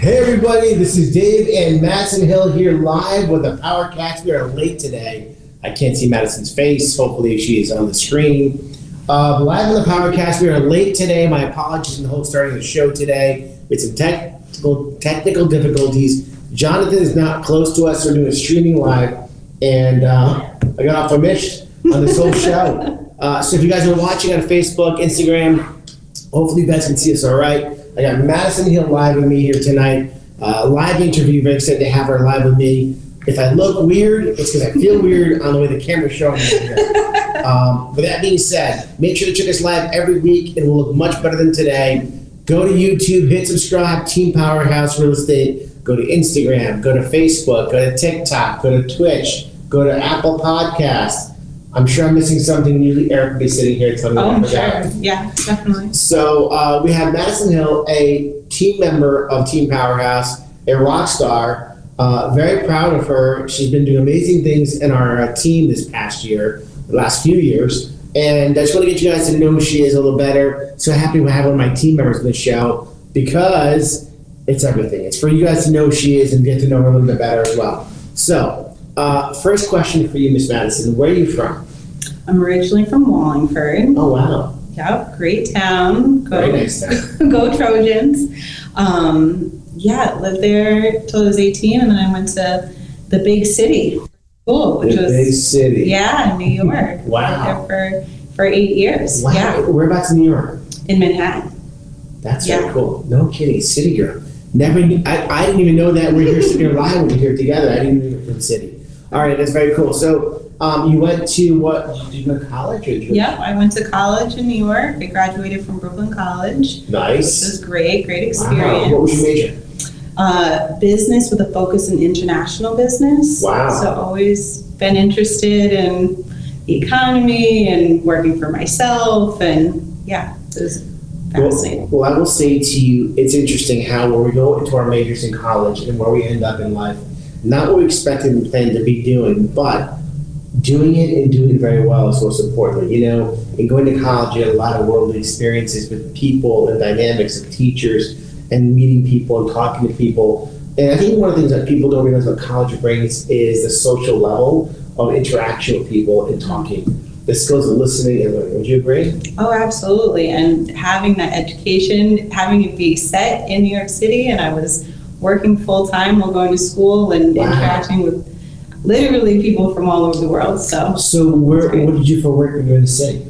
Hey everybody, this is Dave and Madison Hill here live with the PowerCast. We are late today. I can't see Madison's face. Hopefully she is on the screen. Live on the PowerCast, we are late today. My apologies for the whole starting of the show today. With some technical difficulties. Jonathan is not close to us. We're doing a streaming live, and I got off a miss on this whole show. So if you guys are watching on Facebook, Instagram, hopefully you guys can see us all right. I got Madison Hill live with me here tonight. Live interview, very excited to have her live with me. If I look weird, it's because I feel weird on the way the camera's showing me here. With that being said, make sure to check us live every week. It will look much better than today. Go to YouTube, hit subscribe, Team Powerhouse Real Estate. Go to Instagram, go to Facebook, go to TikTok, go to Twitch, go to Apple Podcasts. I'm sure I'm missing something. Usually Eric will be sitting here telling me I'm that. sure. Yeah, definitely. So we have Madison Hill, a team member of Team Powerhouse, a rock star. Very proud of her. She's been doing amazing things in our team this past year, the last few years. And I just want to get you guys to know who she is a little better. So happy to have one of my team members on the show because it's everything. It's for you guys to know who she is and get to know her a little bit better as well. So, first question for you, Miss Madison. Where are you from? I'm originally from Wallingford. Oh, wow. Yep, great town. Very nice town. Go Trojans. Lived there till I was 18, and then I went to the big city school, which was big city. Yeah, in New York. Wow. Lived there for 8 years. Wow. Yeah. Whereabouts in New York? In Manhattan. That's very cool. No kidding. City girl. Never knew, I didn't even know that we're here sitting here live when we're here together. I didn't even know you were from the city. All right, that's very cool. So you went to what? Did you go to college? Or Yep, I went to college in New York. I graduated from Brooklyn College. Nice. Which was great experience. Wow. What was your major? Business with a focus in international business. Wow. So always been interested in the economy and working for myself, and yeah, it was fascinating. Well, I will say to you, it's interesting how when we go into our majors in college and where we end up in life, not what we expected and planned to be doing, but doing it and doing it very well is most important. You know, in going to college, you had a lot of worldly experiences with people and dynamics of teachers and meeting people and talking to people. And I think one of the things that people don't realize about college brings is the social level of interaction with people and talking. The skills of listening and learning. Would you agree? Oh, absolutely. And having that education, having it be set in New York City, and I was working full time while going to school and interacting with literally people from all over the world. So what did you do for work when you were in the city?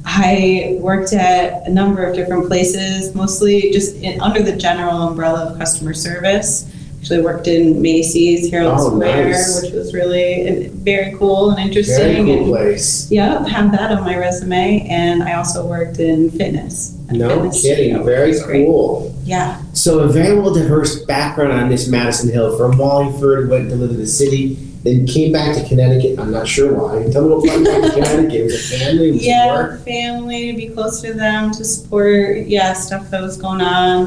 I worked at a number of different places, mostly just under the general umbrella of customer service. Actually worked in Macy's, Herald Square, nice. Which was really very cool and interesting. Very cool place. Yeah, have that on my resume. And I also worked in fitness. No kidding, very cool. Yeah. So a very well diverse background on Miss Madison Hill. From Wallingford, went to live in the city, then came back to Connecticut. I'm not sure why. Tell me what brought you back to Connecticut. Was it family? Was it work? Family, to be close to them, to support, stuff that was going on.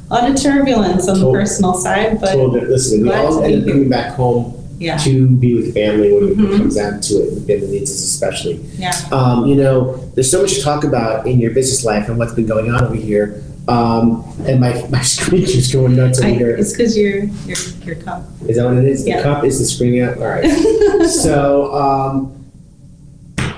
A lot of turbulence on the personal side, but listen, we all end up coming back home to be with family when it comes down to it, and family needs us especially. Yeah. There's so much to talk about in your business life and what's been going on over here. And my screen keeps going nuts over here. It's because your cup. Is that what it is? Yeah. The cup is the screen out? All right. So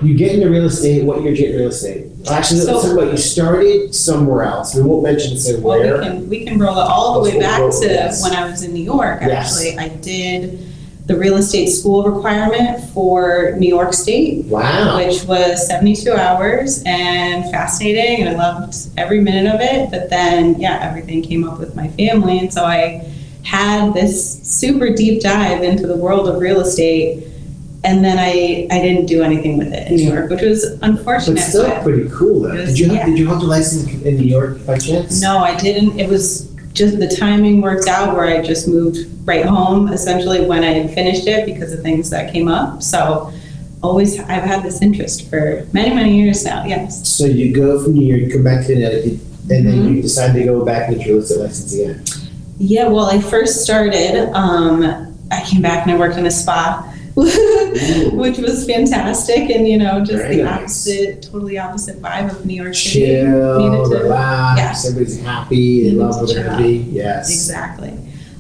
you get into real estate. What year did you get into real estate? Actually, let's talk about you started somewhere else. We won't mention where. We can roll it all the way back to when I was in New York. Actually, I did the real estate school requirement for New York State. Wow. Which was 72 hours and fascinating, and I loved every minute of it. But then, everything came up with my family, and so I had this super deep dive into the world of real estate. And then I didn't do anything with it in New York, which was unfortunate. But still pretty cool, though. Did you have the license in New York by chance? No, I didn't. It was just the timing worked out where I just moved right home, essentially, when I had finished it because of things that came up. So I've had this interest for many, many years now, yes. So you go from New York, you come back to Connecticut, and then you decide to go back and get your real estate license again. Yeah, well, I first started, I came back and I worked in a spa, which was fantastic. And, just Very the nice. totally opposite vibe of New York City. Chill, relax, yeah. everybody's happy, they love where they're going to be. Yes. Exactly.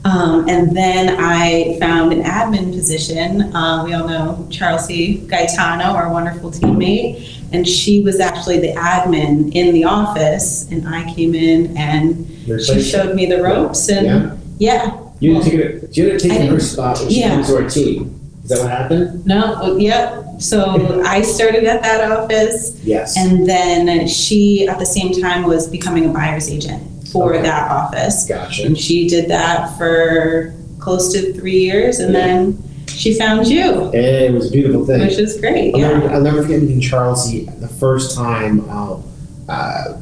And then I found an admin position. We all know Chelsea Gaetano, our wonderful teammate, and she was actually the admin in the office, and I came in and she showed me the ropes, and You ended up taking her spot when she came to our team. Is that what happened? No, yep. So I started at that office. Yes. And then she, at the same time, was becoming a buyer's agent for that office. Gotcha. And she did that for close to 3 years, and then she found you. And it was a beautiful thing. Which is great, I'll never forget meeting Charlie the first time I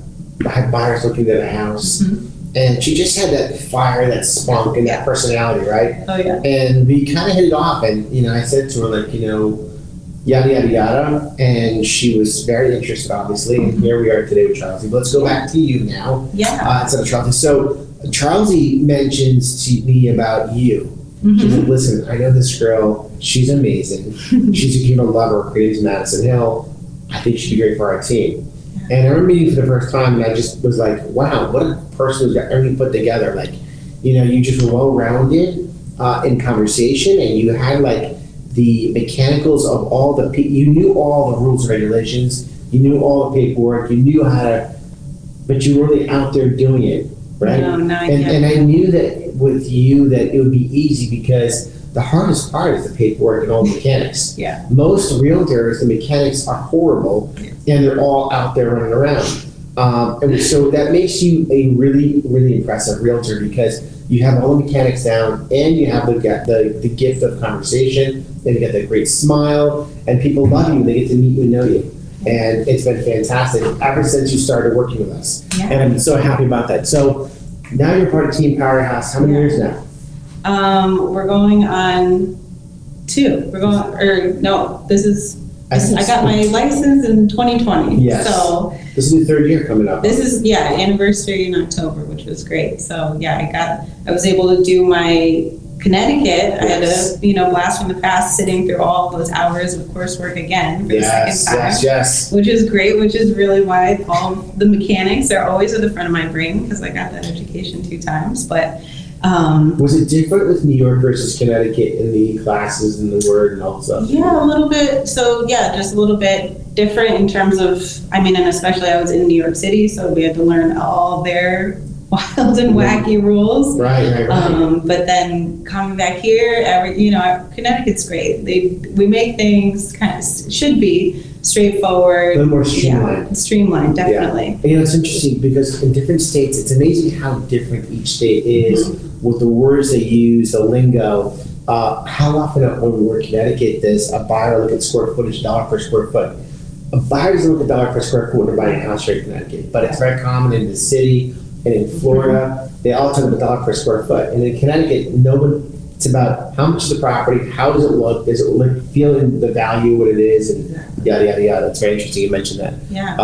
had buyers looking at a house. Mm-hmm. And she just had that fire, that spunk, and that personality, right? Oh, yeah. And we kind of hit it off. And, I said to her, like, yada, yada, yada. And she was very interested, obviously. And here we are today with Charlie. But let's go back to you now. Yeah. Instead of Charlie. So, Charlie mentions to me about you. Mm-hmm. She's like, listen, I know this girl. She's amazing. She's going to love her. Her name's Madison Hill. I think she'd be great for our team. And I remember meeting for the first time, and I just was like, wow, what a person who's got everything put together. Like, you just were well-rounded in conversation, and you had, like, the mechanicals of all the you knew all the rules and regulations, you knew all the paperwork, you knew how to, but you were really out there doing it, right? No, and I knew that with you that it would be easy because the hardest part is the paperwork and all the mechanics. Yeah. Most realtors, the mechanics are horrible, and they're all out there running around. And so that makes you a really, really impressive realtor because you have all the mechanics down, and you have the gift of conversation, and you get that great smile, and people love you. They get to meet you and know you. And it's been fantastic ever since you started working with us. Yeah. And I'm so happy about that. So now you're part of Team Powerhouse. How many years now? We're going on 2. I got my license in 2020. Yes. So this is the 3rd year coming up. this is anniversary in October, which was great. So I was able to do my Connecticut. I had a blast from the past, sitting through all those hours of coursework again for the second time. Yes. Which is great, which is really why all the mechanics are always at the front of my brain because I got that education 2 times. But was it different with New York versus Connecticut in the classes and the word and all that stuff? Yeah, a little bit. So just a little bit different in terms of, and especially I was in New York City, so we had to learn all their wild and wacky rules. Right. But then coming back here, Connecticut's great. We make things kind of should be straightforward. A little more streamlined. Yeah, streamlined, definitely. Yeah. It's interesting because in different states, it's amazing how different each state is with the words they use, the lingo. How often when we're in Connecticut, does a buyer look at square footage, $1 per square foot? A buyer doesn't look at $1 per square foot when they're buying a house here in Connecticut, but it's very common in the city and in Florida. They all talk about $1 per square foot. And in Connecticut, it's about how much is the property, how does it look, does it look, feeling the value, what it is, and yada, yada, yada. It's very interesting you mentioned that. Yeah.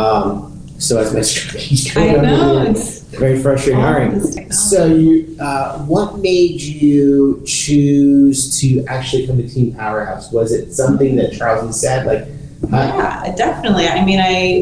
So as my screen's I going know, over, it's very frustrating. All right. So what made you choose to actually come to Team Powerhouse? Was it something that Charles said, like? Yeah, definitely.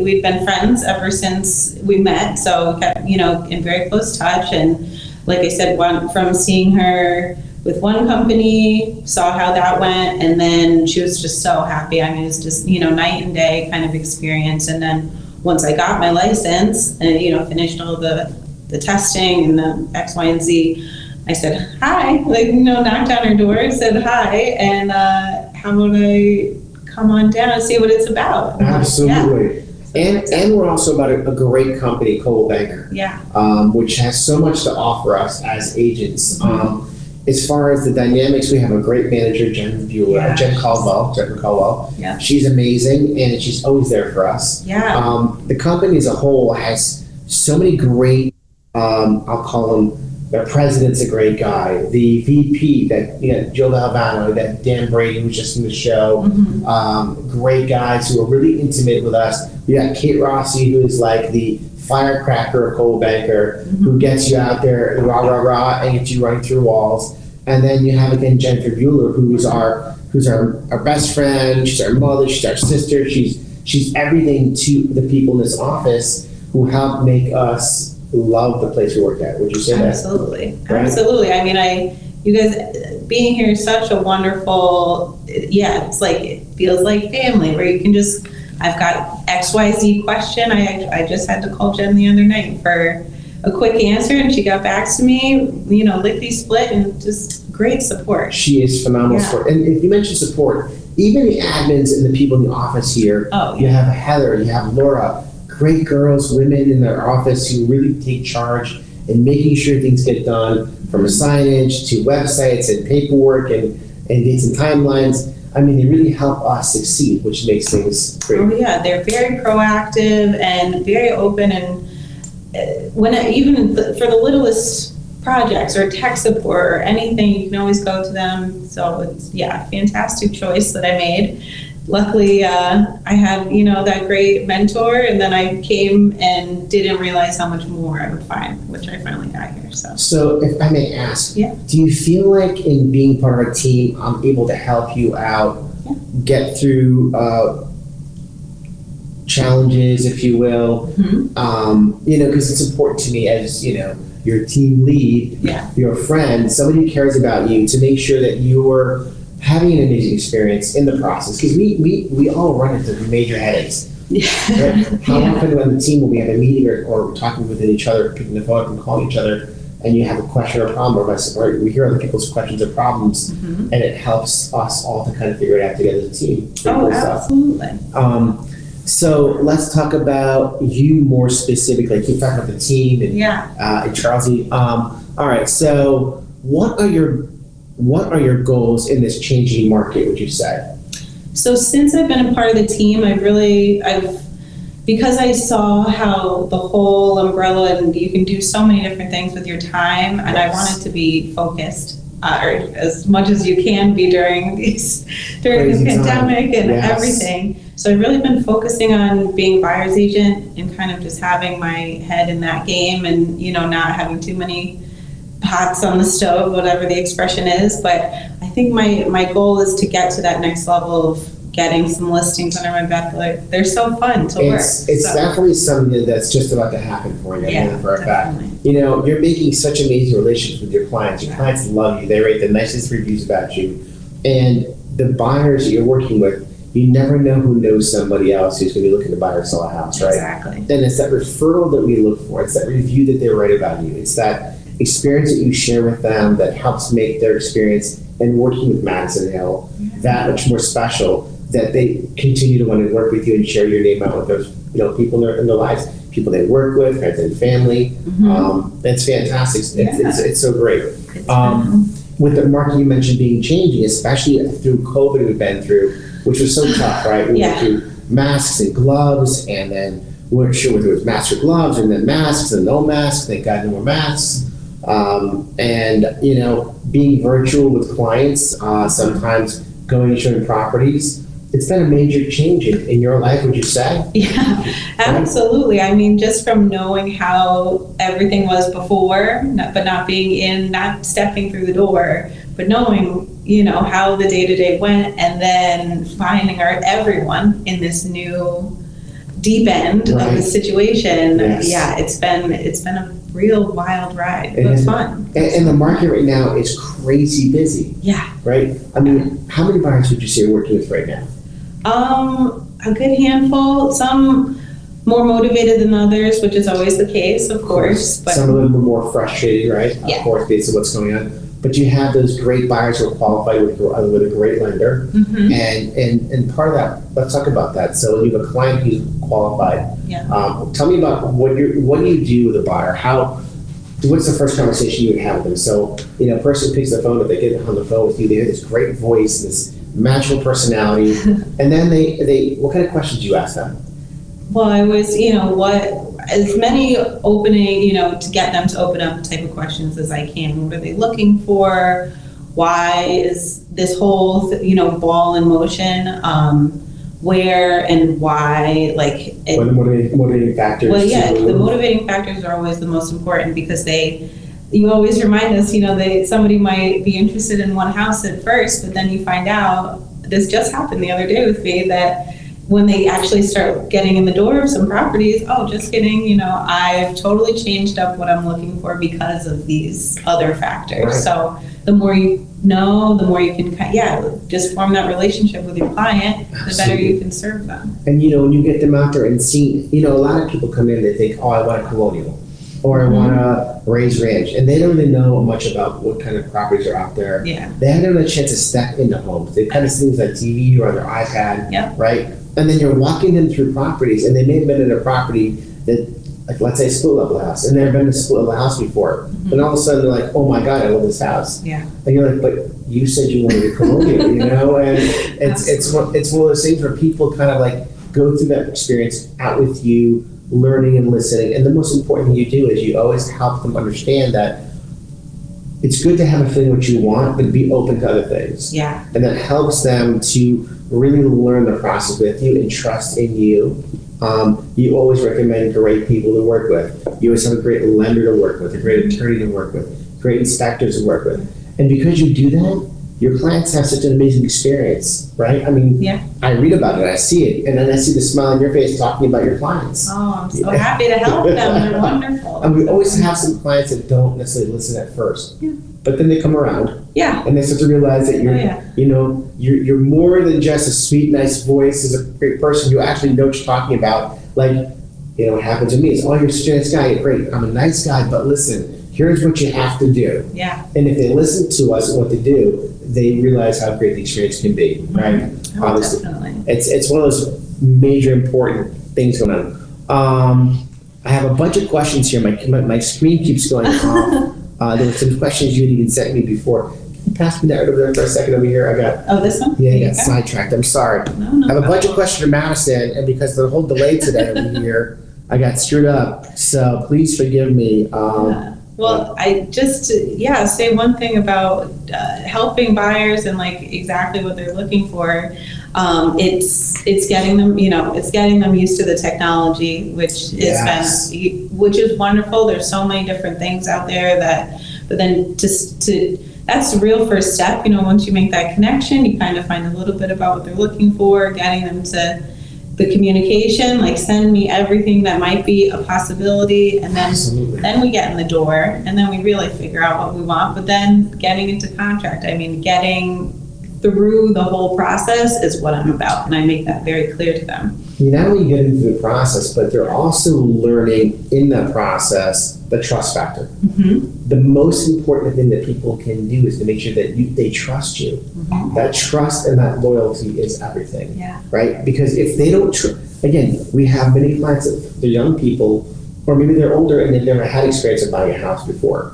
We've been friends ever since we met, so we kept, in very close touch. And like I said, from seeing her with one company, saw how that went, and then she was just so happy. It was just, night and day kind of experience. And then once I got my license and, finished all the testing and the X, Y, and Z, I said, hi, knocked on her door, said hi, and how about I come on down and see what it's about. Absolutely. Yeah. And we're also about a great company, Coldwell, which has so much to offer us as agents. As far as the dynamics, we have a great manager, Jen Coldwell. Yeah. She's amazing, and she's always there for us. Yeah. The company as a whole has so many great, I'll call them, the president's a great guy. The VP, Joe Galvano, that Dan Brady, who's just in the show. Great guys who are really intimate with us. We got Kate Rossi, who is like the firecracker of Cold Banker, who gets you out there, rah, rah, rah, and gets you running through walls. And then you have again Jennifer Bueller, who's our best friend. She's our mother. She's our sister. She's everything to the people in this office who help make us love the place we work at. Would you say that? Absolutely. Right? Absolutely. I mean, you guys being here is such a wonderful, it's like, it feels like family where you can just, I've got XYZ question. I just had to call Jen the other night for a quick answer and she got back to me, lickety split and just great support. She is phenomenal support. And if you mentioned support, even the admins and the people in the office here, you have Heather, you have Laura, great girls, women in their office who really take charge in making sure things get done, from signage to websites and paperwork and dates and timelines. I mean, they really help us succeed, which makes things great. Oh yeah, they're very proactive and very open, and even for the littlest projects or tech support or anything, you can always go to them. So it's fantastic choice that I made. Luckily, I had that great mentor, and then I came and didn't realize how much more I would find, which I finally got here. So if I may ask, do you feel like in being part of our team, I'm able to help you out, get through challenges, if you will? Because it's important to me as your team lead, your friend, somebody who cares about you, to make sure that you're having an amazing experience in the process, because we all run into major headaches. Right? How often on the team will we have a meeting or talking with each other, picking the phone up and calling each other, and you have a question or problem, or we hear other people's questions or problems, and it helps us all to kind of figure it out together as a team. Absolutely. So let's talk about you more specifically. Keep talking about the team and Charlie. All right. So what are your goals in this changing market, would you say? So since I've been a part of the team, because I saw how the whole umbrella, and you can do so many different things with your time, and I wanted to be focused or as much as you can be during the pandemic and everything. So I've really been focusing on being a buyer's agent and kind of just having my head in that game, and not having too many pots on the stove, whatever the expression is. But I think my goal is to get to that next level of getting some listings under my belt. They're so fun to work. It's definitely something that's just about to happen for you. For a fact. You're making such amazing relationships with your clients. Your clients love you. They write the nicest reviews about you. And the buyers that you're working with, you never know who knows somebody else who's going to be looking to buy or sell a house, right? Exactly. Then it's that referral that we look for. It's that review that they write about you. It's that experience that you share with them that helps make their experience in working with Madison Hill that much more special, that they continue to want to work with you and share your name out with those people in their lives, people they work with, friends and family. That's fantastic. It's so great. With the market you mentioned being changing, especially through COVID we've been through, which was so tough, right? We went through masks and gloves, and then we weren't sure whether it was masks or gloves, and then masks and no masks. Thank God no more masks. And being virtual with clients, sometimes going and showing properties. It's been a major change in your life, would you say? Yeah, absolutely. I mean, just from knowing how everything was before, but not being in, not stepping through the door, but knowing, how the day-to-day went, and then finding everyone in this new deep end of the situation. It's been a real wild ride. It was fun. And the market right now is crazy busy. Yeah. Right? I mean, how many buyers would you say you're working with right now? A good handful. Some more motivated than others, which is always the case, of course. But some of them are more frustrated, right? Of course, based on what's going on. But you have those great buyers who are qualified with a great lender. And part of that, let's talk about that. So you have a client who's qualified. Tell me about what do you do with a buyer? What's the first conversation you would have with them? So, a person picks the phone up, they get on the phone with you, they have this great voice, this magical personality, and then they what kind of questions do you ask them? Well, I was, as many opening, to get them to open up type of questions as I can. What are they looking for? Why is this whole, ball in motion? Where and why? What are the motivating factors? Well, the motivating factors are always the most important, because you always remind us, somebody might be interested in one house at first, but then you find out, this just happened the other day with me, that when they actually start getting in the door of some properties, oh, just kidding, I've totally changed up what I'm looking for because of these other factors. Right. So the more you know, the more you can, just form that relationship with your client, the better you can serve them. And when you get them out there and see, a lot of people come in, they think, oh, I want a colonial, or I want a raised ranch, and they don't really know much about what kind of properties are out there. Yeah. They haven't had a chance to step into homes. They kind of see things on TV or on their iPad, Yep. right? And then you're walking them through properties, and they may have been in a property that, like, let's say a split level house, and they've never been in a split level house before. Mm-hmm. And all of a sudden they're like, oh my God, I love this house. Yeah. And you're like, but you said you wanted a colonial, And it's one of those things where people kind of like go through that experience out with you, learning and listening. And the most important thing you do is you always help them understand that it's good to have a feeling what you want, but be open to other things. Yeah. And that helps them to really learn the process with you and trust in you. You always recommend great people to work with. You always have a great lender to work with, a great attorney to work with, great inspectors to work with. And because you do that, your clients have such an amazing experience, right? I mean, Yeah. I read about it, I see it, and then I see the smile on your face talking about your clients. Oh, I'm so happy to help them. They're wonderful. And we always have some clients that don't necessarily listen at first, Yeah. but then they come around. Yeah. And they start to realize that you're, Oh, yeah. you're more than just a sweet, nice voice, as a great person. You actually know what you're talking about. Like, what happened to me is, oh, you're such a nice guy. Great, I'm a nice guy, but listen, here's what you have to do. Yeah. And if they listen to us and what they do, they realize how great the experience can be, right? Oh, Obviously, definitely. it's one of those major important things going on. I have a bunch of questions here. My screen keeps going off. There were some questions you had even sent me before. Can you pass me that over there for a second over here? Oh, this one? Yeah, I There you got go. sidetracked. I'm sorry. No I have a bunch of problem. questions for Madison, and because of the whole delay today over here, I got screwed up. So please forgive me. Yeah. Well, I just say one thing about helping buyers and like exactly what they're looking for. It's getting them, it's getting them used to the technology, which Yes. which is wonderful. There's so many different things out there but then that's the real first step. Once you make that connection, you kind of find a little bit about what they're looking for, getting them to the communication, like send me everything that might be a possibility, and then we get in the door, and then we really figure out what we want. But then getting into contract, getting through the whole process is what I'm about, and I make that very clear to them. You not only get into the process, but they're also learning in that process the trust factor. Mm-hmm. The most important thing that people can do is to make sure that they trust you. Mm-hmm. That trust and that loyalty is everything, Yeah. right? Because if they don't, again, we have many clients that they're young people, or maybe they're older and they've never had experience of buying a house before,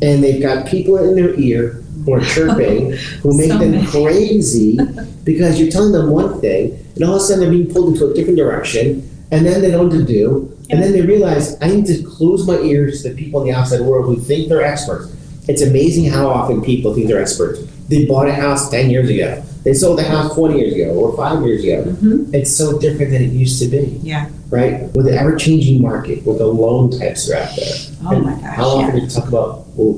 and they've got people in their ear who are chirping, who make So them many. crazy because you're telling them one thing, and all of a sudden they're being pulled into a different direction, and then they don't know what to do, and then they realize, I need to close my ears to the people in the outside world who think they're experts. It's amazing how often people think they're experts. They bought a house 10 years ago. They sold a house 20 years ago or 5 years ago. Mm-hmm. It's so different than it used to be, Yeah. right? With the ever-changing market, with the loan types that are out there. Oh And my gosh, how often do you talk about, well,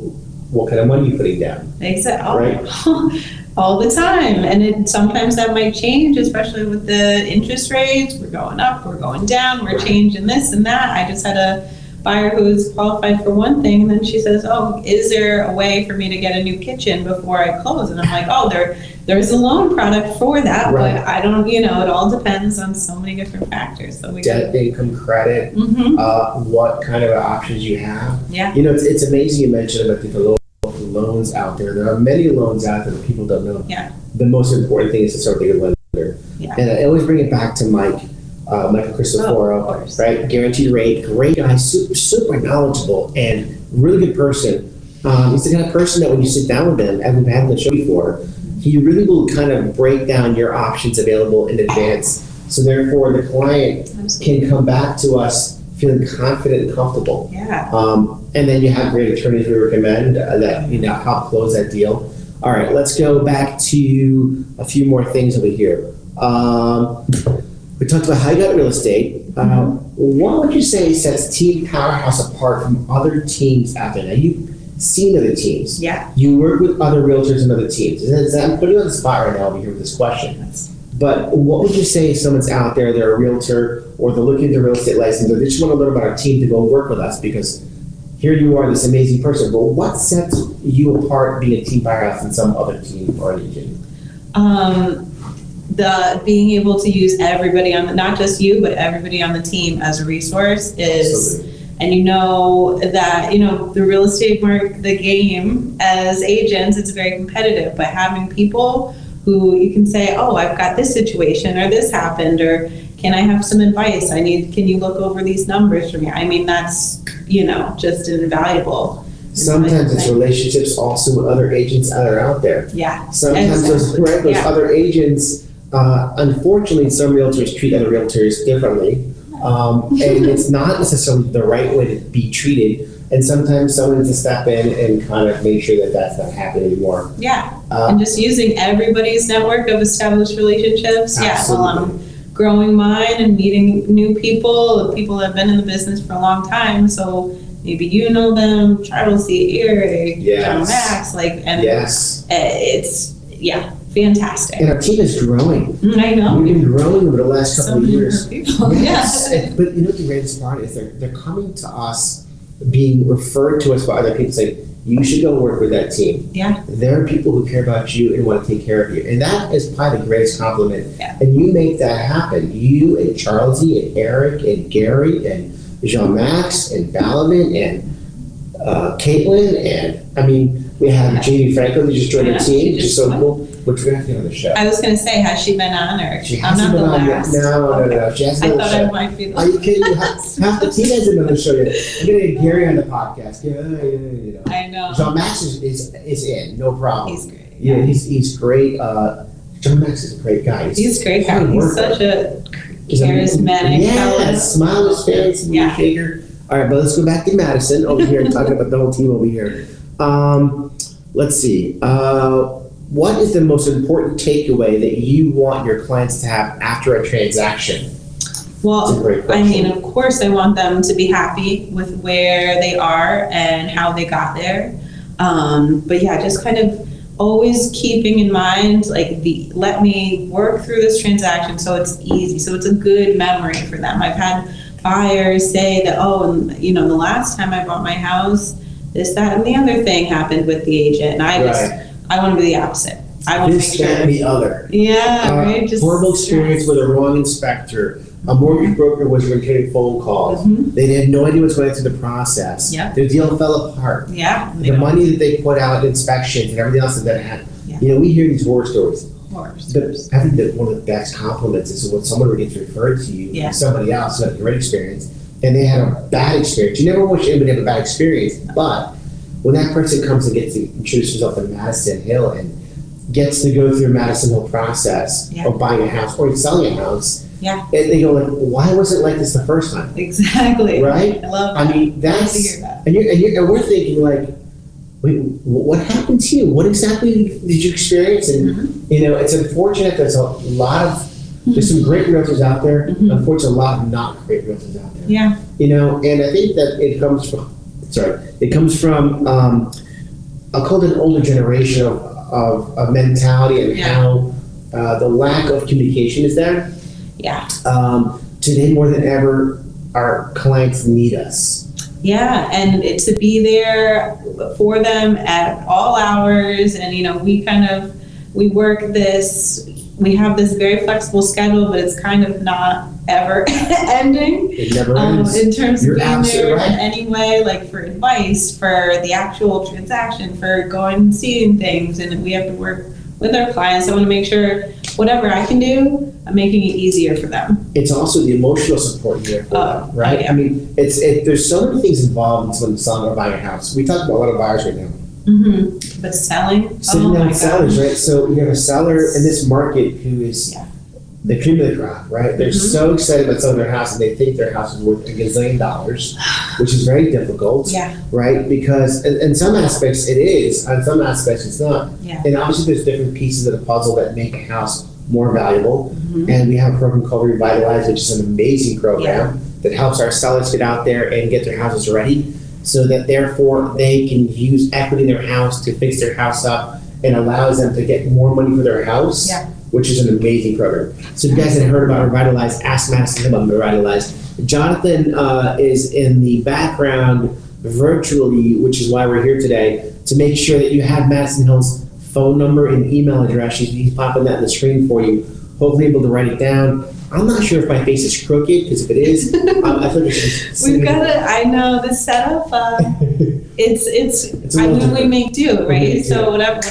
what kind of money you're putting down? Exactly. Right. All the time. And sometimes that might change, especially with the interest rates. We're going up, we're going down, we're changing this and that. I just had a buyer who was qualified for one thing, and then she says, oh, is there a way for me to get a new kitchen before I close? And I'm like, oh, there's a loan product for that, Right. but I don't, it all depends on so many different factors. So we Debt, income, credit, Mm-hmm. what kind of options you have. Yeah. It's amazing you mentioned about the loans out there. There are many loans out there that people don't know. Yeah. The most important thing is to start with a good lender. Yeah. And I always bring it back to Michael Cristoforo, of course. right? Guaranteed rate, great guy, super knowledgeable, and really good person. He's the kind of person that when you sit down with him, and we've had him on the show before, he really will kind of break down your options available in advance. So therefore, the client Absolutely. can come back to us feeling confident and comfortable. Yeah. And then you have great attorneys we recommend that help close that deal. All right, let's go back to a few more things over here. We talked about how you got real estate. What would you say sets Team Powerhouse apart from other teams out there? Now, you've seen other teams. Yeah. You work with other realtors and other teams. I'm putting you on the spot right now over here with this question. But what would you say if someone's out there, they're a realtor, or they're looking at their real estate license, or they just want to learn about our team to go work with us? Because here you are, this amazing person. But what sets you apart being a team Powerhouse than some other team or agent? The being able to use everybody on the, not just you, but everybody on the team as a resource is, Absolutely. and you know that, you know, the real estate market, the game as agents, it's very competitive, but having people who you can say, oh, I've got this situation, or this happened, or can I have some advice? Can you look over these numbers for me? I mean, that's, you know, just invaluable. Sometimes it's relationships also with other agents that are out there. Yeah. Sometimes those other agents, unfortunately, some realtors treat other realtors differently. And it's not necessarily the right way to be treated. And sometimes someone needs to step in and kind of make sure that that's not happening anymore. Yeah. And just using everybody's network of established relationships. Absolutely. Yeah. Well, I'm growing mine and meeting new people that have been in the business for a long time. So maybe you know them, Charles C. Eric, John Max, it's fantastic. And our team is growing. I know. We've been growing over the last couple of years. People. Yes. But you know what the greatest part is? They're coming to us, being referred to us by other people saying, you should go work with that team. Yeah. There are people who care about you and want to take care of you. And that is probably the greatest compliment. Yeah. And you make that happen. You and Charlesy and Eric and Gary and Jean-Max and Balaban and Caitlin, and I mean, we have Jamie Franco who just joined our team, which is so cool, which we're going to have to get on the show. I was going to say, has she been on, or She I'm hasn't not been the on last? yet. No. She hasn't I been on thought the I show. might be the Are you kidding? Half the team hasn't been on the show yet. I'm going to get Gary on the podcast. Yeah. I know. Jean-Max is in, no problem. He's great. Yeah, he's great. Jean-Max is a great guy. He's a great guy. He's such a charismatic fellow. Smile his face, shaker. All right, but let's go back to Madison over here and talking about the whole team over here. Let's see. What is the most important takeaway that you want your clients to have after a transaction? Well, I mean, of course, I want them to be happy with where they are and how they got there. But yeah, just kind of always keeping in mind, like, let me work through this transaction so it's easy, so it's a good memory for them. I've had buyers say that, the last time I bought my house, this, that, and the other thing happened with the agent, and I want to be the opposite. I want to make sure. That, and the other. Yeah, right. Just horrible experience with a wrong inspector. A mortgage broker was returning phone calls. Mm-hmm. They had no idea what's going through the process. Yeah. Their deal fell apart. Yeah. The money that they put out, inspections, and everything else that had. Yeah. We hear these horror stories. But I think that one of the best compliments is when someone gets referred to you from somebody else who had a great experience, and they had a bad experience. You never wish anybody to have a bad experience, but when that person comes and gets to introduce himself to Madison Hill and gets to go through a Madison Hill process of buying a house or selling a house, and they go like, why was it like this the first time? Exactly. Right? I love that. I mean, that's, and we're thinking like, wait, what happened to you? What exactly did you experience? And it's unfortunate there's a lot of, there's some great realtors out there. Unfortunately, a lot of not great realtors out there. Yeah. And I think that it comes from, I'll call it an older generation of mentality and how the lack of communication is there. Yeah. Today more than ever, our clients need us. Yeah, and to be there for them at all hours, and we work this. We have this very flexible schedule, but it's kind of not ever ending. It never ends. In terms of being there right. in any way, like for advice, for the actual transaction, for going and seeing things, and we have to work with our clients. I want to make sure whatever I can do, I'm making it easier for them. It's also the emotional support here, right? Oh, yeah. I mean, there's so many things involved when selling or buying a house. We talk about a lot of buyers right now. Mm-hmm. But selling? Sitting down with sellers, right? So you have a seller in this market who is the cream of the crop, right? They're so excited about selling their house and they think their house is worth $1 gazillion, which is very difficult, right? Because in some aspects it is, on some aspects it's not. Yeah. And obviously there's different pieces of the puzzle that make a house more valuable. And we have a program called Revitalize, which is an amazing program that helps our sellers get out there and get their houses ready. so that therefore they can use equity in their house to fix their house up and allows them to get more money for their house, which is an amazing program. So if you guys hadn't heard about Revitalize, ask Madison Hill about Revitalize. Jonathan is in the background virtually, which is why we're here today, to make sure that you have Madison Hill's phone number and email address. He's popping that on the screen for you. Hopefully able to write it down. I'm not sure if my face is crooked, because if it is, I think it's we've got to, I know the setup, it's I mean, we make do, right? So whatever.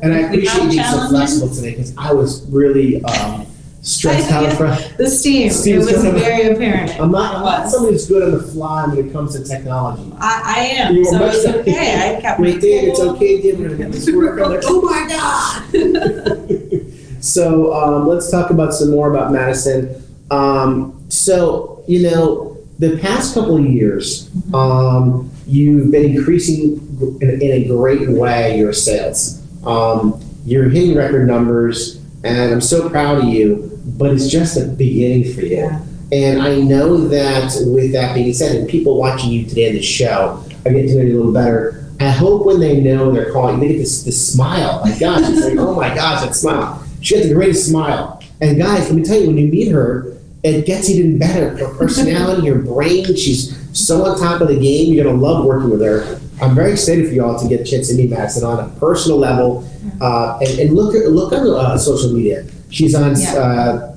And I appreciate you being so flexible today, because I was really stressed out front. The steam, it was very apparent. I'm not somebody who's good on the fly when it comes to technology. I am, so it's okay. I kept my Dave, it's okay, Dave, we're gonna get this work. I'm like, oh my God! So let's talk about some more about Madison. So, you know, the past couple of years, you've been increasing in a great way your sales. You're hitting record numbers, and I'm so proud of you, but it's just the beginning for you. Yeah. And I know that with that being said, and people watching you today on the show are getting to know you a little better, I hope when they know they're calling, they get this smile. My gosh, it's like, oh my gosh, that smile. She has the greatest smile. And guys, let me tell you, when you meet her, it gets even better. Her personality, her brain, she's so on top of the game. You're going to love working with her. I'm very excited for you all to get a chance to meet Madison on a personal level. And look on social media. She's on Instagram.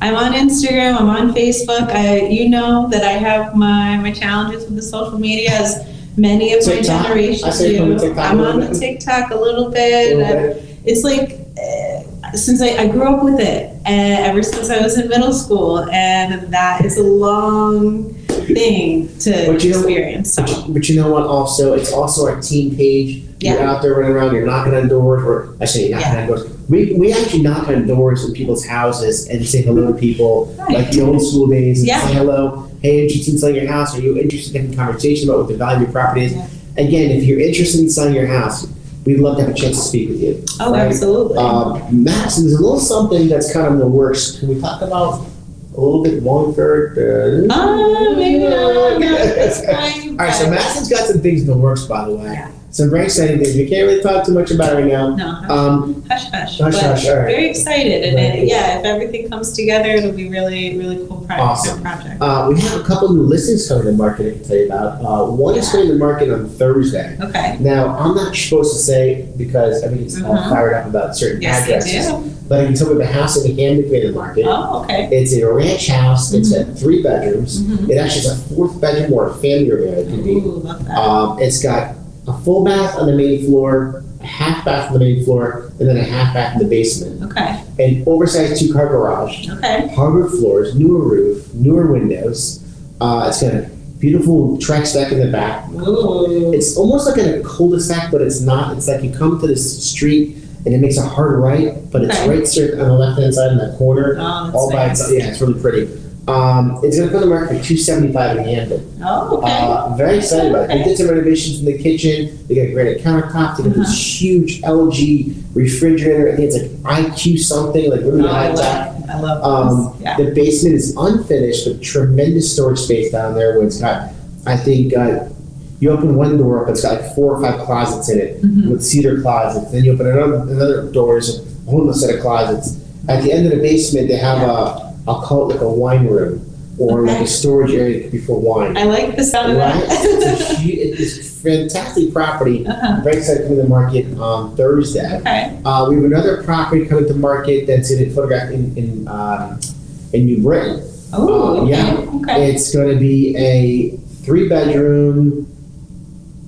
I'm on Instagram. I'm on Facebook. You know that I have my challenges with the social media, as many of TikTok. My generation do. I'm on the TikTok a little bit. It's like, since I grew up with it, ever since I was in middle school, and that is a long thing to experience. But you know what? Also, it's also our team page. You're out there running around. You're knocking on doors. Or I say knocking on doors. We actually knock on doors in people's houses and say hello to people, like the old school days. And say hello. Hey, interested in selling your house? Are you interested in having a conversation about what the value of your property is? Again, if you're interested in selling your house, we'd love to have a chance to speak with you. Oh, right? Absolutely. Madison, there's a little something that's kind of in the works. Can we talk about a little bit Wallingford? Maybe not. It's fine. All right, so Madison's got some things in the works, by the way. Yeah. Some very exciting things. We can't really talk too much about it right now. No, hush, hush. Hush, hush, all right. Very excited, and if everything comes together, it'll be really, really cool project. Awesome. We have a couple new listings coming to market I can tell you about. One is coming to market on Thursday. Okay. Now, I'm not supposed to say, because everybody's all fired up about certain addresses. Yes, they do. But I can tell you the house in the Hamden coming to market. Oh, okay. It's a ranch house. It's at 3 bedrooms. It actually has a 4th bedroom or a family room. It can be. Ooh, love that. It's got a full bath on the main floor, a half bath on the main floor, and then a half bath in the basement. Okay. An oversized 2-car garage. Okay. Hardwood floors, newer roof, newer windows. It's got a beautiful Trex deck in the back. Ooh. It's almost like a cul-de-sac, but it's not. It's like you come to this street and it makes a hard right, but it's right on the left-hand side in that corner. Oh, all by itself. Yeah, it's really pretty. It's going to come to market for $275 in Hamden. Oh, okay. Very excited about it. They did some renovations in the kitchen. They got granite countertops. They got this huge LG refrigerator. I think it's like IQ something, like really high tech. I love this. The basement is unfinished, but tremendous storage space down there. Where it's got, I think, you open one door up, it's got like 4 or 5 closets in it with cedar closets. Then you open another door, is a whole other set of closets. At the end of the basement, they have I'll call it like a wine room, or like a storage area before wine. I like the sound of that. It's a fantastic property. I'm very excited to come to the market on Thursday. Okay. We have another property coming to market that's photographed in New Britain. Oh, okay. It's going to be a 3-bedroom,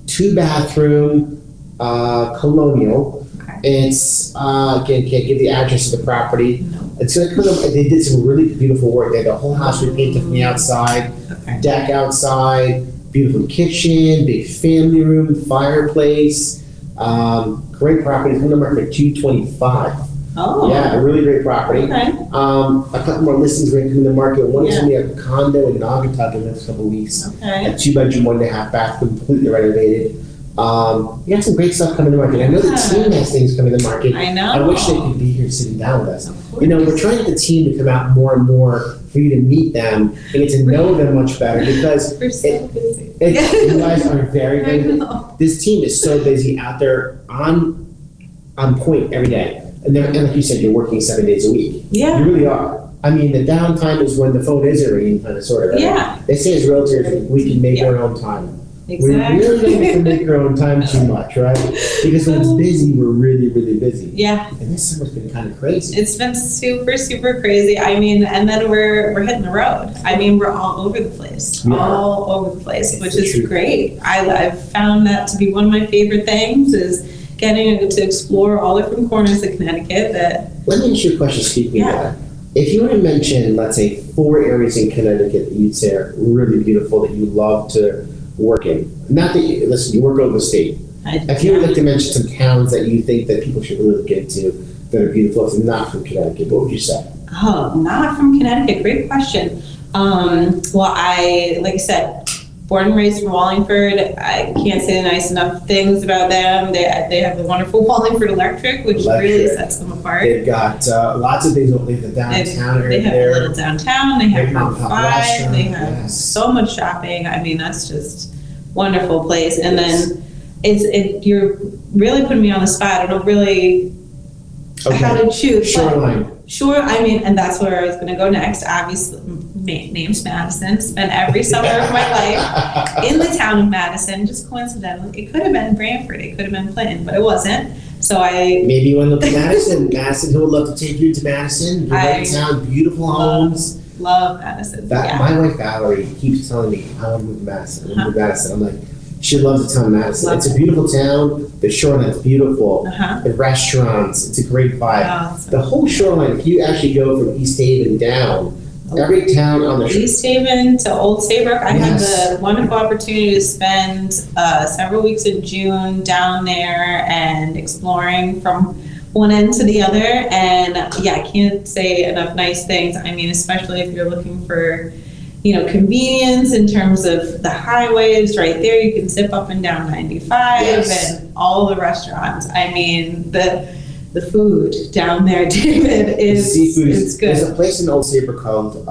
2-bathroom, colonial. Okay. It's can't give the address of the property. No. It's going to come. They did some really beautiful work. They had the whole house repainted from the outside, deck outside, beautiful kitchen, big family room, fireplace. Great property. It's going to market for $225. Oh. Yeah, a really great property. Okay. A couple more listings are going to come to the market. One is going to be a condo in Naugatuck in the next couple of weeks. Okay. A 2-bedroom, 1.5 bath, completely renovated. We got some great stuff coming to market. I know the team has things coming to market. I know. I wish they could be here sitting down with us. Of course. You know, we're trying to get the team to come out more and more for you to meet them and get to know them much better because We're so busy. you guys are very, very I busy. know. This team is so busy out there on point every day. And like you said, you're working 7 days a week. Yeah. You really are. I mean, the downtime is when the phone isn't ringing, kind of, sort of. Right? Yeah. They say as realtors, we can make our own time. Exactly. We really don't get to make our own time too much, right? Because when it's busy, we're really, really busy. Yeah. And this summer's been kind of crazy. It's been super, super crazy. I mean, and then we're hitting the road. I mean, we're all over the place, all over the place, which is great. I've found that to be one of my favorite things is getting to explore all different corners of Connecticut. Let me ask you a question speaking of that. If you were to mention, let's say, 4 areas in Connecticut that you'd say are really beautiful that you love to work in. Not that you work over the state. If you would like to mention some towns that you think that people should really look into that are beautiful, if not from Connecticut, what would you say? Oh, not from Connecticut. Great question. Well, like I said, born and raised from Wallingford. I can't say nice enough things about them. They have the wonderful Wallingford Electric, which really sets them apart. They've got lots of things over the downtown area. They have a little downtown. They have Route 5. They have yes. so much shopping. I mean, that's just wonderful place. And then you're really putting me on the spot. I don't really how to choose. Shoreline. Sure, I mean, and that's where I was going to go next. Obviously, name's Madison. Spent every summer of my life in the town of Madison. Just coincidentally, it could have been Branford, it could have been Clinton, but it wasn't. So maybe you want to look at Madison. Madison, who would love to take you to Madison? Great town, beautiful homes. Love Madison. My wife Valerie keeps telling me I want to move to Madison. I want to move to Madison. I'm like, she loves the town of Madison. It's a beautiful town. The shoreline's beautiful. The restaurants, it's a great vibe. The whole shoreline, if you actually go from East Haven down, every town on the East Haven to Old Saybrook. I had the wonderful opportunity to spend several weeks in June down there and exploring from one end to the other. And I can't say enough nice things. I mean, especially if you're looking for convenience in terms of the highways right there. You can zip up and down 95 and all the restaurants. I mean, the food down there, David, is good. There's a place in Old Saybrook called,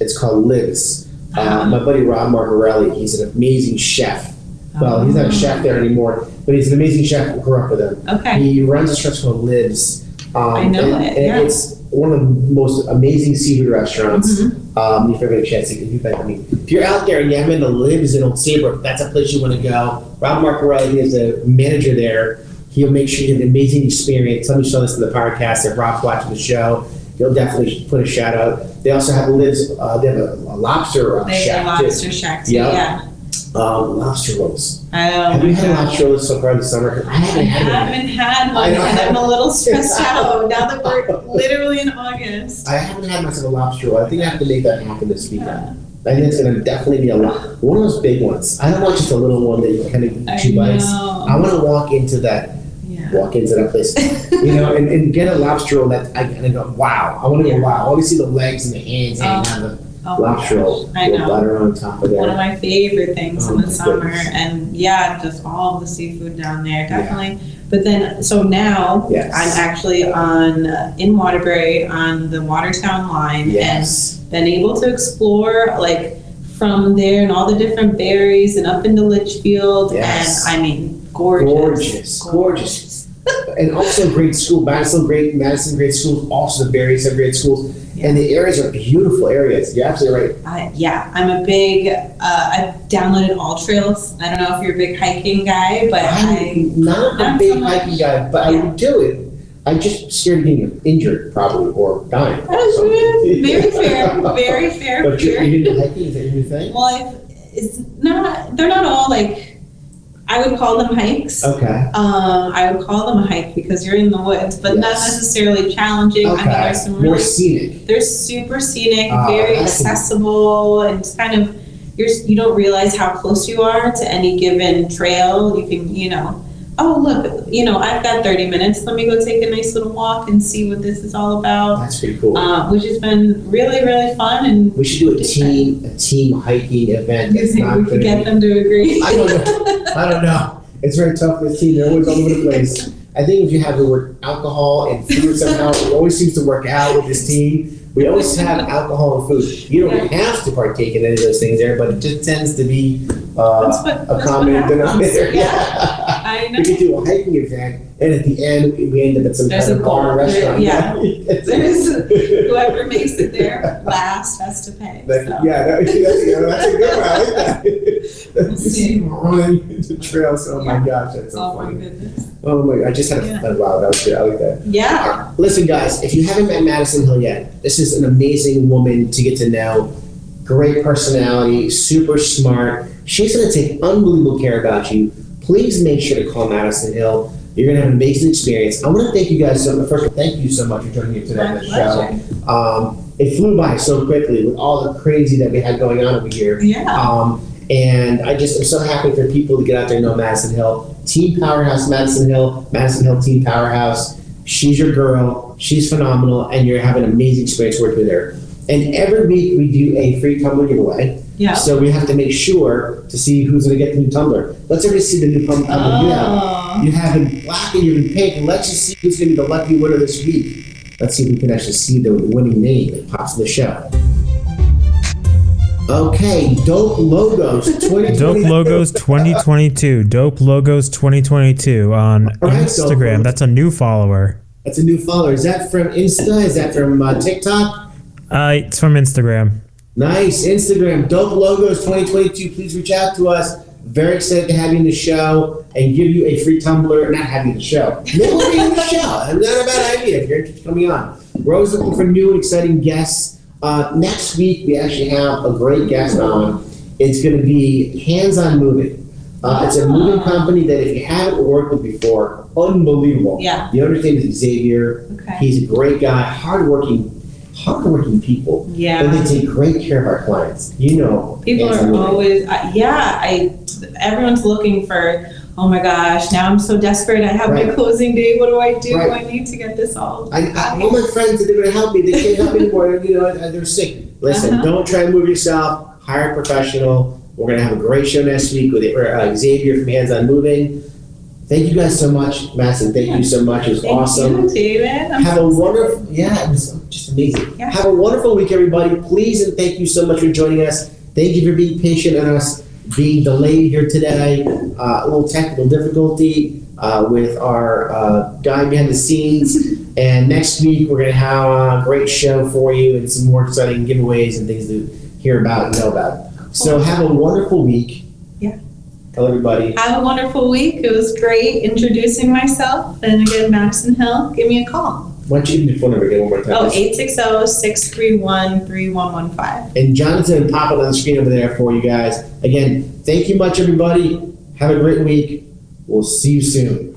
it's called Liv's. My buddy Rob Margarelli, he's an amazing chef. Well, he's not a chef there anymore, but he's an amazing chef. I grew up with him. Okay. He runs a restaurant called Liv's. I know it. And it's one of the most amazing seafood restaurants. If you ever get a chance, if you're out there and you haven't been to Liv's in Old Saybrook, that's a place you want to go. Rob Margarelli is a manager there. He'll make sure you have an amazing experience. Let me show this in the PowerCast. If Rob's watching the show, he'll definitely put a shout out. They also have Liv's. They have a lobster shack. Lobster shack too. Yeah. Lobster rolls. Have you had lobster rolls so far this summer? I haven't had one, and I'm a little stressed out now that we're literally in August. I haven't had myself a lobster roll. I think I have to make that happen this weekend. I think it's going to definitely be one of those big ones. I don't want just a little one that you kind of get 2 bites. I want to walk into that place, and get a lobster roll that I kind of go, wow. I want to go, wow. I want to see the legs and the hands hanging on the lobster roll. I know. Butter on top of that. One of my favorite things in the summer, and just all of the seafood down there, definitely. But then, so now I'm actually in Waterbury on the Watertown line, and been able to explore from there and all the different berries and up into Litchfield, and I mean, gorgeous. And also great school, Madison great schools, also the berries have great schools. And the areas are beautiful areas. You're absolutely right. I'm a big, I've downloaded all trails. I don't know if you're a big hiking guy, but I'm not a big hiking guy, but I would do it. I'm just scared of getting injured, probably, or dying. Very fair, very fair. But you're into hiking? Is that your new thing? Well, they're not all I would call them hikes. Okay. I would call them a hike because you're in the woods, but not necessarily challenging. Okay. I mean, there's some more scenic. They're super scenic, very accessible, and it's kind of you don't realize how close you are to any given trail. You can, oh look, I've got 30 minutes. Let me go take a nice little walk and see what this is all about. That's pretty cool. Which has been really, really fun. And we should do a team hiking event. You think we could get them to agree? I don't know. It's very tough with this team. They're always all over the place. I think if you have the word alcohol and food somehow, it always seems to work out with this team. We always have alcohol and food. You don't have to partake in any of those things there, but it just tends to be a common denominator. Yeah, I know. We could do a hiking event, and at the end, we end up at some kind of bar or restaurant. Yeah. Whoever makes it there last has to pay. Yeah, that's a good one. I like that. See running the trails. Oh my gosh, that's so funny. My goodness. Oh my! I just had a wow. That was good. I like that. Yeah. Listen, guys, if you haven't met Madison Hill yet, this is an amazing woman to get to know. Great personality, super smart. She's going to take unbelievable care about you. Please make sure to call Madison Hill. You're going to have an amazing experience. I want to thank you guys so much. First of all, thank you so much for joining me today on the show. It flew by so quickly with all the crazy that we had going on over here. Yeah. And I just am so happy for people to get out there and know Madison Hill. Team Powerhouse Madison Hill Team Powerhouse. She's your girl. She's phenomenal, and you're having an amazing experience working with her. And every week we do a free tumbler giveaway. Yeah. So we have to make sure to see who's going to get the new tumbler. Let's everybody see the new tumbler you have. You have in black and you have in pink. And let's just see who's going to be the lucky winner this week. Let's see if we can actually see the winning name that pops in the show. Okay, Dope Logos 2022. Dope Logos 2022. Dope Logos 2022 on Instagram. That's a new follower. That's a new follower. Is that from Insta? Is that from TikTok? It's from Instagram. Nice. Instagram, Dope Logos 2022. Please reach out to us. Very excited to have you in the show and give you a free tumbler. Not have you in the show. Maybe we'll be in the show. Not a bad idea if you're interested in coming on. We're always looking for new and exciting guests. Next week, we actually have a great guest on. It's going to be Hands on Moving. It's a moving company that if you haven't worked with before, unbelievable. Yeah. The owner's name is Xavier. Okay. He's a great guy, hardworking people. Yeah. And they take great care of our clients. You know. People Hands are on Moving. always, everyone's looking for, oh my gosh, now I'm so desperate. I have my closing day. What do I do? Right. I need to get this all. All my friends, they're going to help me. They can't help me anymore. You know, they're sick. Listen, don't try and move yourself. Hire a professional. We're going to have a great show next week with Xavier from Hands on Moving. Thank you guys so much, Madison. Thank you so much. It was awesome. Thank you, David. Have a wonderful, it was just amazing. Yeah. Have a wonderful week, everybody. Please and thank you so much for joining us. Thank you for being patient on us being delayed here today. A little technical difficulty with our guy behind the scenes. And next week, we're going to have a great show for you and some more exciting giveaways and things to hear about and know about. So have a wonderful week. Yeah. Tell everybody. Have a wonderful week. It was great introducing myself. And again, Madison Hill, give me a call. Why don't you give me the phone number again one more time? 860-631-3115. And Jonathan's going to pop it on the screen over there for you guys. Again, thank you much, everybody. Have a great week. We'll see you soon.